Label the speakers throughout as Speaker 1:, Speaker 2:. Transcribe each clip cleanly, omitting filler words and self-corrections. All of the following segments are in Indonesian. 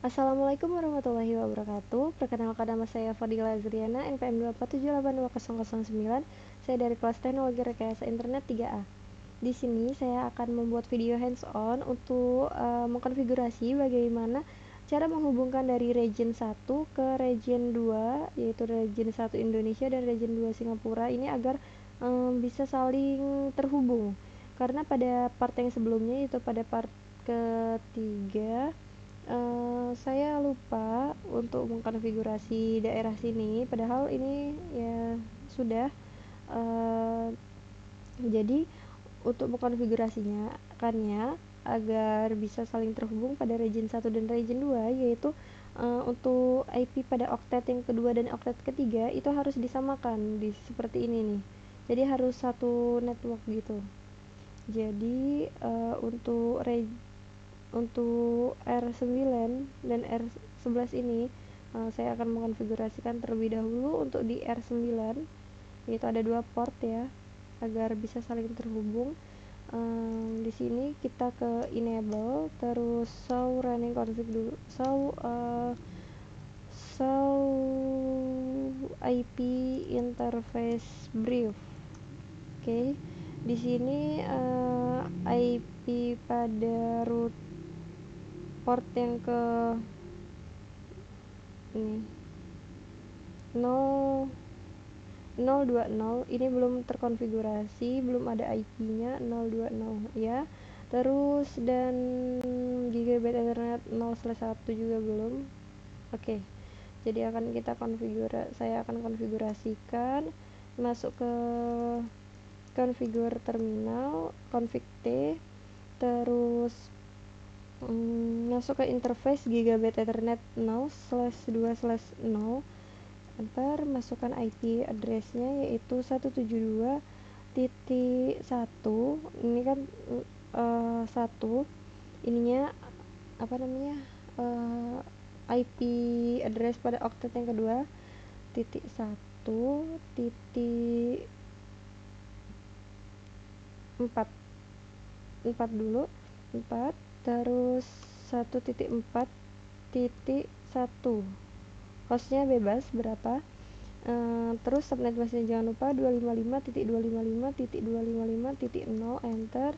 Speaker 1: Assalamualaikum warahmatullahi wabarakatuh. Perkenalkan nama saya Fadila Azriana, NPM 2478209. Saya dari kelas Teknologi Rekayasa Internet 3A. Di sini saya akan membuat video hands-on untuk mengkonfigurasi bagaimana cara menghubungkan dari region 1 ke region 2, yaitu region 1 Indonesia dan region 2 Singapura ini agar bisa saling terhubung. Karena pada part yang sebelumnya, itu pada part ketiga, saya lupa untuk mengkonfigurasi daerah sini, padahal ini ya sudah. Uh, jadi untuk mengkonfigurasinya agar bisa saling terhubung pada region 1 dan region 2, yaitu untuk IP pada oktet yang kedua dan oktet ketiga itu harus disamakan seperti ini nih. Jadi harus satu network gitu. Jadi untuk R9 dan R11 ini saya akan mengkonfigurasikan terlebih dahulu untuk di R9, yaitu ada dua port ya, agar bisa saling terhubung. Di sini kita ke enable, terus show running config dulu, show IP interface brief. Oke. Di sini IP pada root port yang ke ini 020 ini belum terkonfigurasi, belum ada IP-nya 020 ya. Terus dan gigabit ethernet 0/1 juga belum. Oke. Jadi saya akan konfigurasikan, masuk ke configure terminal, config T, terus masuk ke interface gigabit ethernet 0/2/0, enter, masukkan IP address-nya yaitu 172.1. ini kan 1 ininya apa namanya, IP address pada oktet yang kedua, titik 1 titik 4 dulu, 4, terus 1.4.1, hostnya bebas berapa, terus subnet busnya jangan lupa 255.255.255.0, enter,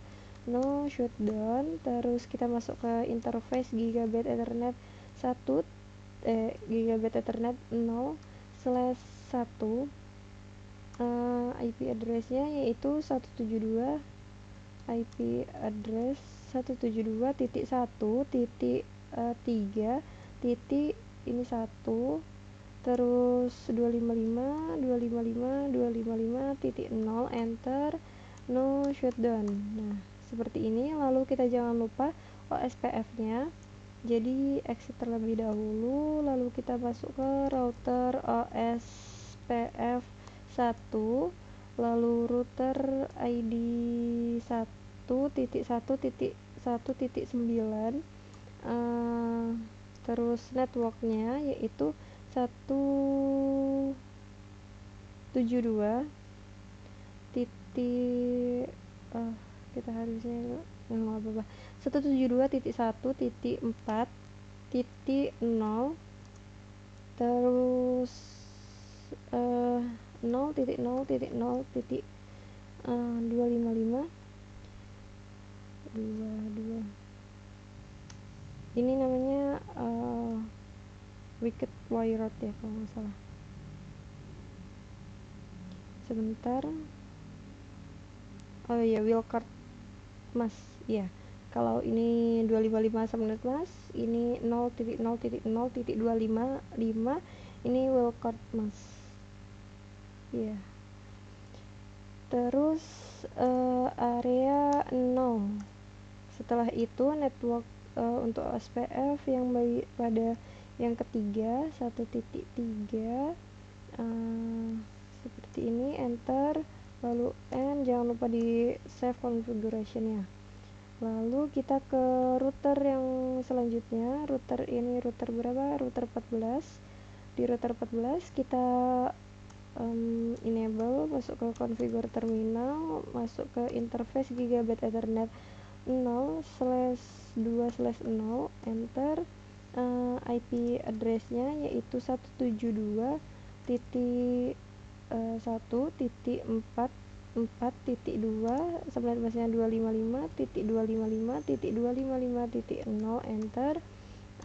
Speaker 1: no shutdown. Terus kita masuk ke interface gigabit ethernet 0/1, IP address-nya yaitu 172 IP address 172.1.3 titik ini 1, terus 255.255.255.0, enter, no shutdown. Nah, seperti ini. Lalu kita jangan lupa OSPF-nya. Jadi exit terlebih dahulu, lalu kita masuk ke router OSPF 1, lalu router ID 1.1.1.9, terus networknya yaitu 172 titik kita harusnya nggak apa-apa, 172.1.4.0, terus 0.0.0.255 ini namanya wicket wire route ya kalau nggak salah. Sebentar, oh iya, wildcard mas ya. Kalau ini 255 subnet mas, ini 0.0.0.255, ini wildcard mas ya. Terus area 0. Setelah itu network untuk SPF yang pada yang ketiga 1.3, seperti ini, enter, lalu N, jangan lupa di save configuration-nya. Lalu kita ke router yang selanjutnya, router ini router berapa? Router 14. Di router 14 kita enable, masuk ke configure terminal, masuk ke interface gigabit ethernet 0/2/0, enter, IP address-nya yaitu 172.1.4.4.2 subnet mask-nya 255.255.255.0 enter.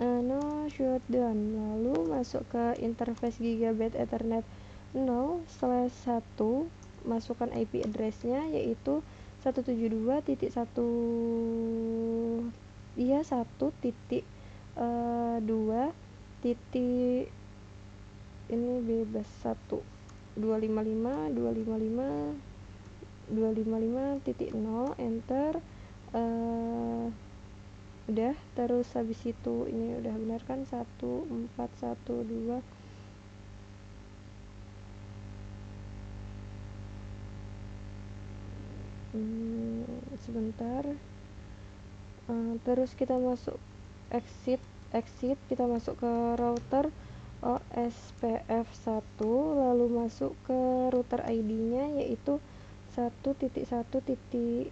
Speaker 1: No shutdown, lalu masuk ke interface Gigabit Ethernet 0/1, masukkan IP address-nya yaitu 172.1 1 titik 2 titik ini bebas 1.255.255.0 enter. Udah, terus habis itu ini udah benar kan 1412 sebentar. Terus kita masuk exit kita masuk ke router OSPF1, lalu masuk ke router ID-nya yaitu 1.1.14,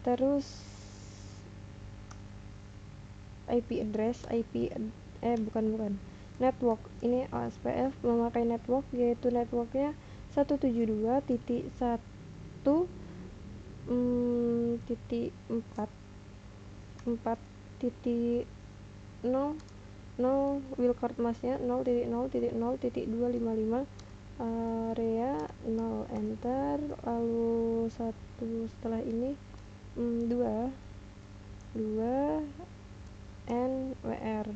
Speaker 1: terus IP address bukan network. Ini OSPF memakai network yaitu networknya 172.1.4.4.0 wildcard mask-nya 0.0.0.255 area 0 enter. Lalu setelah ini 2 NWR.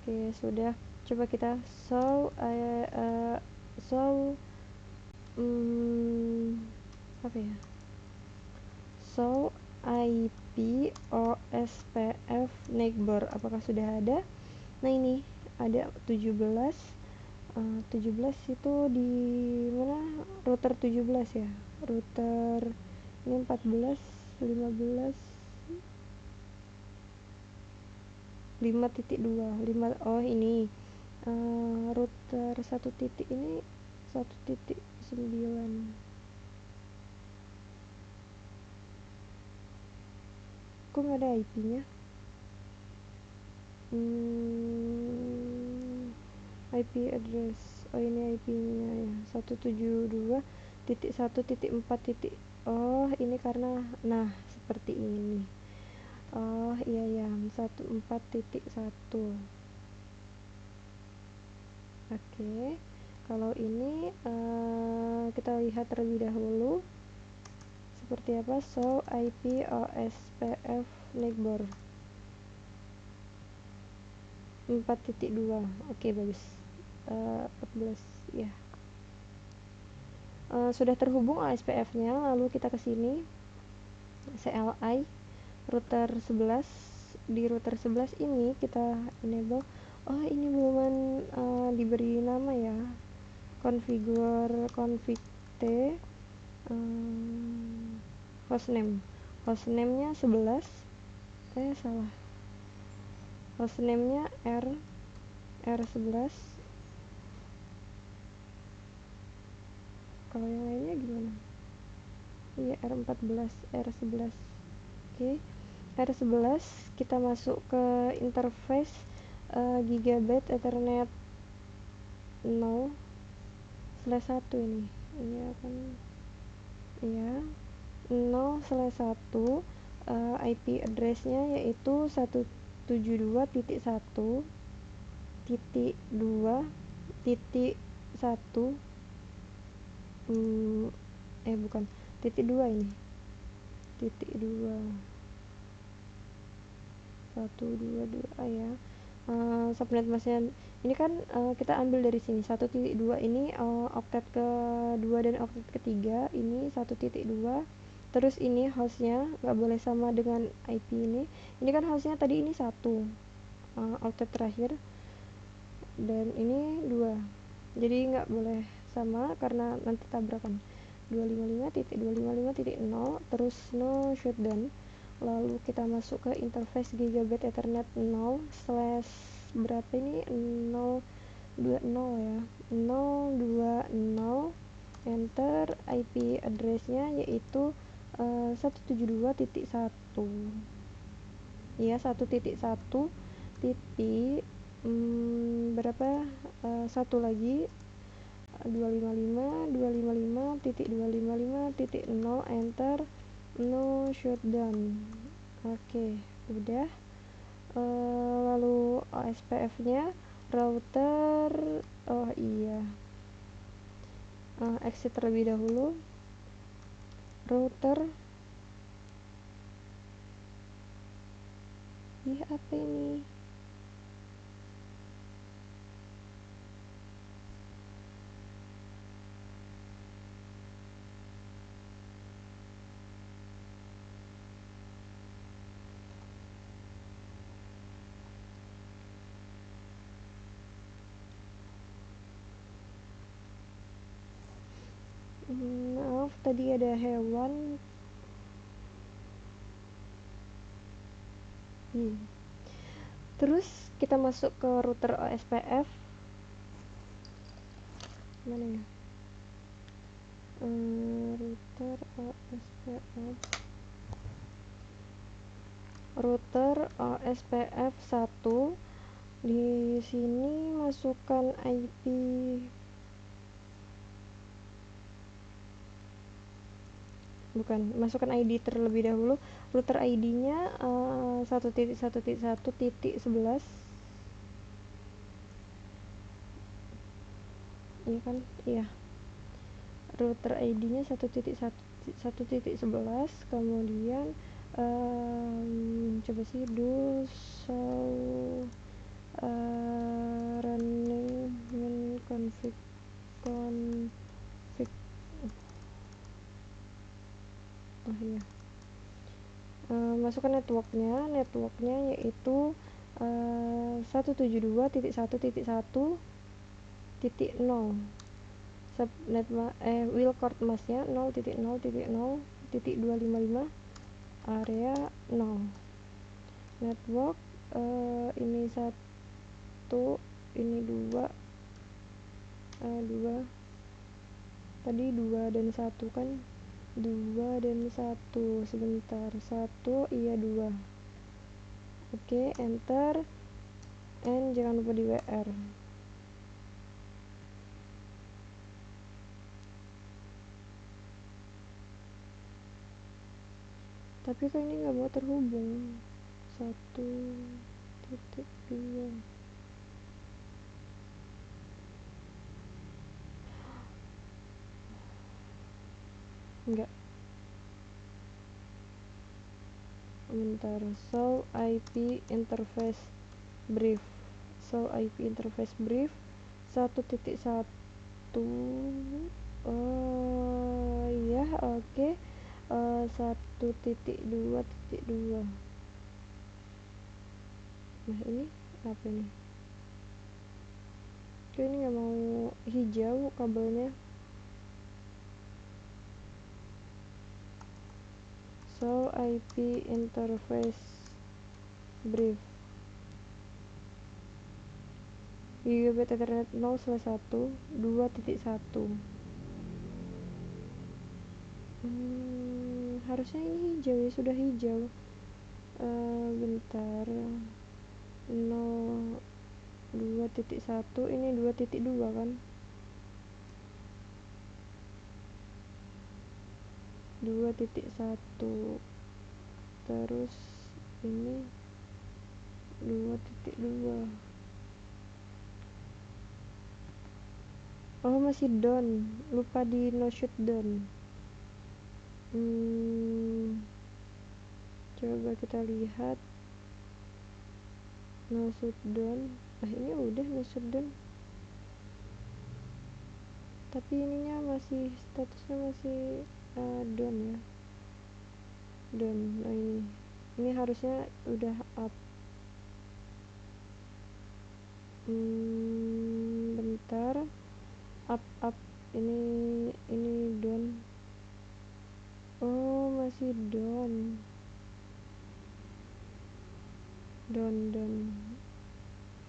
Speaker 1: Oke, sudah. Coba kita show IP OSPF neighbor, apakah sudah ada? Nah, ini ada 17 itu di mana? Router 17 ya. Router ini 14 15 5.2 oh ini router 1 titik ini 1.9. Kok nggak ada IP-nya? IP address, oh ini IP-nya ya 172.1.4. Oh ini karena seperti ini. Oh iya ya 14.1. Oke, kalau ini kita lihat terlebih dahulu seperti apa. So IP OSPF neighbor 4.2. Oke, bagus. 14 ya. Sudah terhubung OSPF-nya, lalu kita ke sini CLI router 11. Di router 11 ini kita enable. Oh, ini belum diberi nama ya. Config T hostname-nya 11. Salah. Hostname-nya R11. Kalau yang lainnya gimana? Iya, R14, R11. Oke. R11 kita masuk ke interface Gigabit Ethernet 0/1 ini akan ya 0/1. IP address-nya yaitu 172.2.1 bukan titik 2 ini titik 2 122 ya. Subnet mask-nya ini kan kita ambil dari sini 1.2 ini oktet ke-2 dan oktet ke-3 ini 1.2. terus ini hostnya nggak boleh sama dengan IP ini kan hostnya tadi ini 1 oktet terakhir dan ini 2, jadi nggak boleh sama karena nanti tabrakan. 255.255.0 terus no shutdown. Lalu kita masuk ke interface Gigabit Ethernet 0/ berapa ini 020 ya 020 enter IP address-nya yaitu 172.1 ya, 1.1 titik berapa, satu lagi 255.255.255.0 enter, no shutdown. Oke, udah. Lalu OSPF nya router, oh iya, exit terlebih dahulu. Router, apa ini? Maaf, tadi ada hewan. Terus kita masuk ke router OSPF. Mana ya? Router OSPF. Router OSPF 1. Di sini masukkan IP, masukkan ID terlebih dahulu. Router ID-nya 1.1.1.11. Iya kan? Iya. Router ID-nya 1.1.1.11. Kemudian coba sih do show running config oh iya, masukkan networknya yaitu 172.1.1.0 subnet wildcard masknya 0.0.0.255 area 0 network, ini 1, ini 2, tadi 2 dan 1 kan, 2 dan 1, sebentar, 1 iya 2. Oke, enter, and jangan lupa di WR. Tapi kok ini nggak mau terhubung. 1.2 enggak, bentar. Show IP interface brief 1.1. Oh iya, oke. 1.2.2. Nah, ini apa ini? Kok ini nggak mau hijau kabelnya? Show IP interface brief Gigabit Ethernet 0/1 2.1. Harusnya ini hijau ya, sudah hijau. Bentar, 2.1, ini 2.2 kan, 2.1, terus ini 2.2. Oh, masih down, lupa di no shutdown. Coba kita lihat no shutdown. Ini udah no shutdown, tapi ininya masih, statusnya masih down ya, down. Nah, ini harusnya udah up. Bentar, up, ini down. Oh, masih down,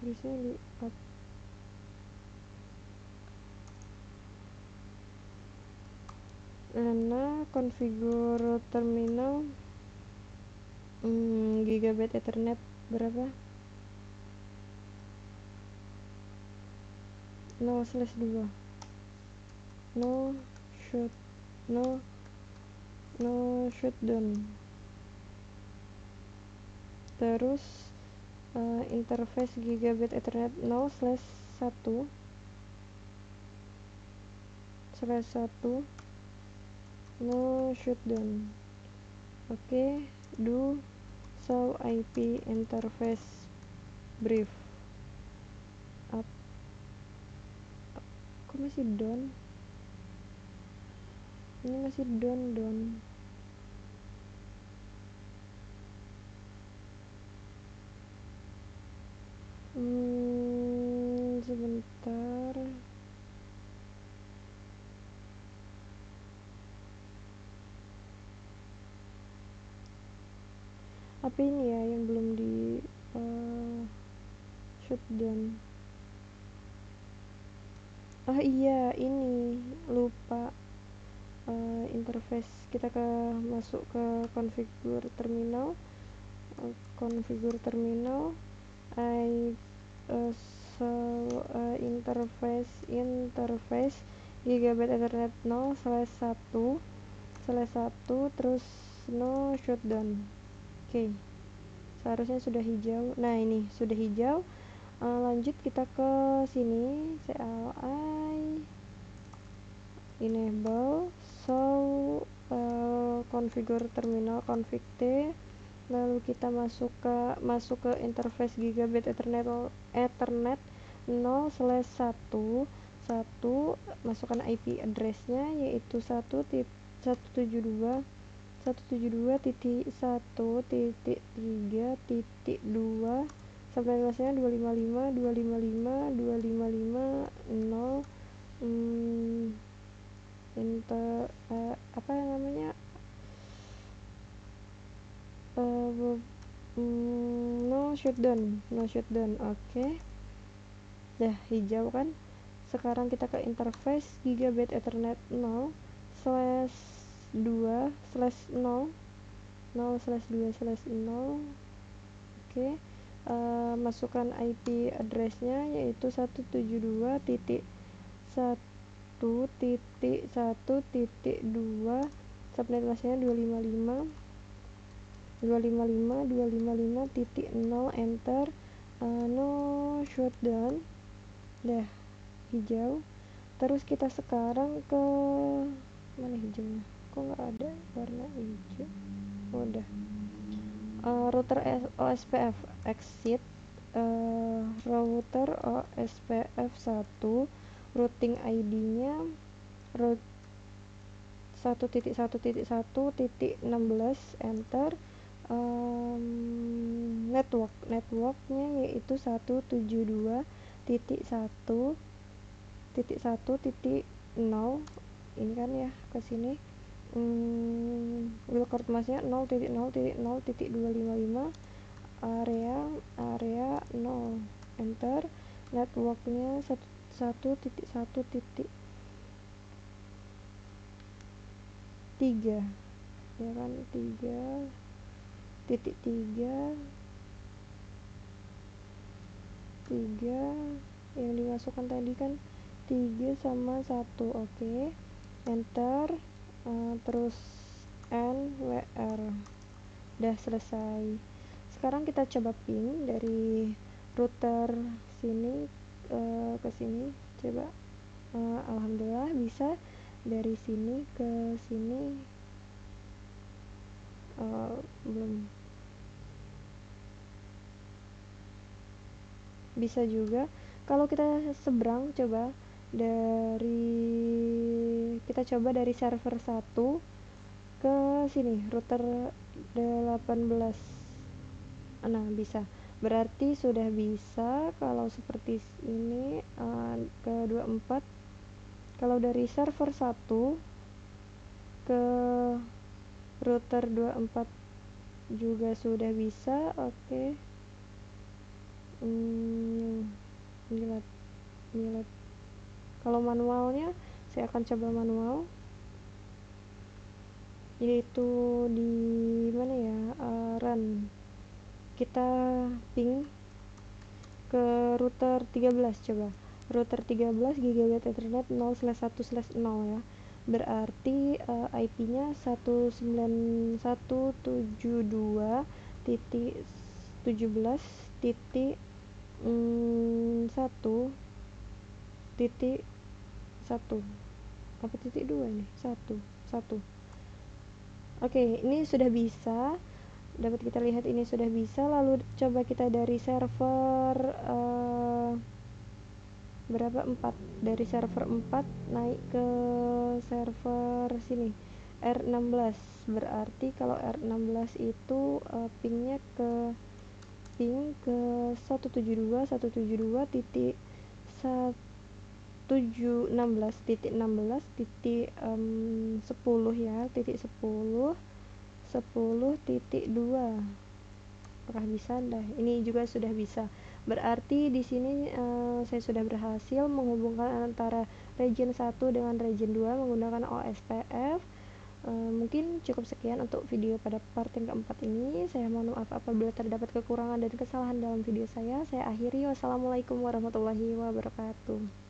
Speaker 1: harusnya di up. Nana configure terminal gigabit ethernet berapa? 0/2 no shoot no shutdown. Terus interface gigabit ethernet 0/1/1 no shutdown. Oke, do show IP interface brief. Kok masih down? Ini masih down. Sebentar. Apa ini ya yang belum di shutdown? Oh iya, ini lupa. Interface kita masuk ke configure terminal. I interface gigabit ethernet 0/1/1 terus no shutdown. Oke, seharusnya sudah hijau. Nah, ini sudah hijau. Lanjut kita ke sini, CLI enable show configure terminal config T, lalu kita masuk ke interface gigabit ethernet 0/1/1, masukkan IP address-nya yaitu 172.1.1.3.2, sampai luasnya 255.255.255.0. Apa namanya, no shutdown. Oke, dah hijau kan. Sekarang kita ke interface gigabit ethernet 0/2/0. Oke, masukkan IP address-nya yaitu 172.1.1.2, subnet masknya 255.255.0, enter. No shutdown, dah hijau. Terus kita sekarang ke mana hijaunya, kok nggak ada warna hijau. Udah. Router OSPF exit, router OSPF 1, routing ID-nya 1.1.1.16, enter. Networknya yaitu 172.1.1.0, ini kan ya ke sini. Wildcard masknya 0.0.0.255, area 0, enter. Networknya 1.1.3 ya kan, 3.3 yang dimasukkan tadi kan 3 sama 1. Oke, enter. Terus NWR, udah selesai. Sekarang kita coba ping dari router sini ke sini, coba. Alhamdulillah bisa. Dari sini ke sini belum bisa juga. Kalau kita seberang, kita coba dari server 1 ke sini, router 18. Nah, bisa. Berarti sudah bisa kalau seperti ini. Ke 24, kalau dari server 1 ke router 24 juga sudah bisa. Oke. Kalau manualnya, saya akan coba manual. yaitu di mana ya, run. Kita ping ke router 13, coba router 13 gigabit Ethernet 0/1/0 ya, berarti IP-nya 192.1.1.1 apa titik 2 nih, 1 Oke, ini sudah bisa, dapat kita lihat ini sudah bisa. Lalu coba kita dari server berapa, 4, dari server 4 naik ke server sini R16. Berarti kalau R16 itu pingnya ke ping ke 172.172 titik 716 titik 16 titik 10 ya, titik 10 titik 2. Apakah bisa? Dah, ini juga sudah bisa. Berarti di sini saya sudah berhasil menghubungkan antara region 1 dengan region 2 menggunakan OSPF. Mungkin cukup sekian untuk video pada part yang keempat ini. Saya mohon maaf apabila terdapat kekurangan dan kesalahan dalam video saya. Saya akhiri. Wassalamualaikum warahmatullahi wabarakatuh.